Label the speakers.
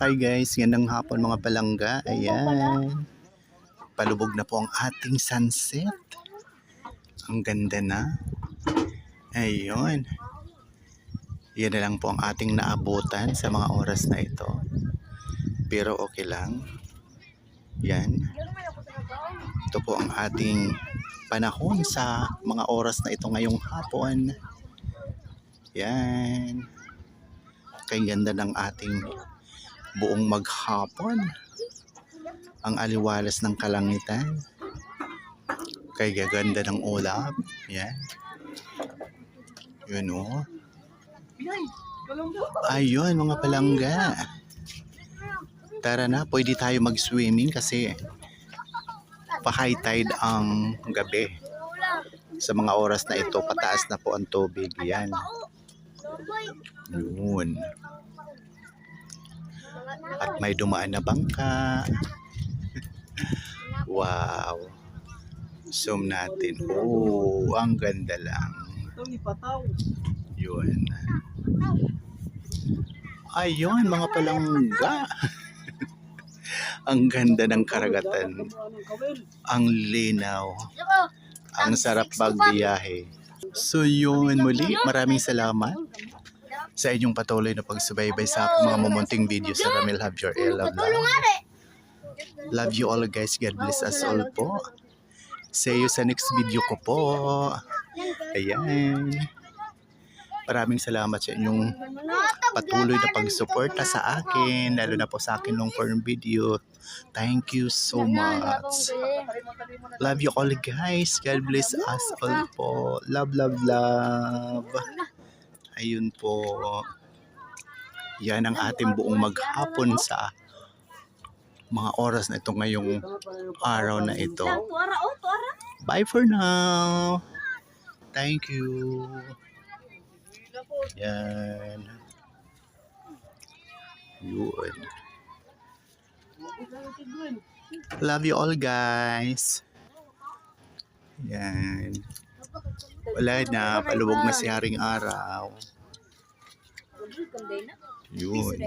Speaker 1: Hi guys, gandang hapon mga palangga. Ayan. Palubog na po ang ating sunset. Ang ganda na. Ayun. Yan na lang po ang ating naabutan sa mga oras na ito. Pero okay lang. Yan. Ito po ang ating panahon sa mga oras na ito ngayong hapon. Yan. Kay ganda ng ating buong maghapon. Ang aliwalas ng kalangitan. Kay gaganda ng ulap. Yan. Yun o. Ayun mga palangga. Tara na, pwede tayo mag-swimming kasi pa-high tide ang gabi. Sa mga oras na ito, pataas na po ang tubig. Yan. Yun. At may dumaan na bangka. Wow. Zoom natin. Oh, ang ganda lang. Yun. Ayun mga palangga. Ang ganda ng karagatan. Ang linaw. Ang sarap magbiyahe. So yun muli, maraming salamat sa inyong patuloy na pagsubaybay sa aking mga mumunting video sa Ramil Javier Love. Love you all guys. God bless us all po. See you sa next video ko po. Ayan. Maraming salamat sa inyong patuloy na pagsuporta sa akin, lalo na po sa akin long form video. Thank you so much. Love you all guys. God bless us all po. Love, love, love. Ayun po. Yan ang ating buong maghapon sa mga oras na ito ngayong araw na ito. Bye for now. Thank you. Yan. Yun. Love you all guys. Yan. Wala na, palubog na si Haring Araw. Yun.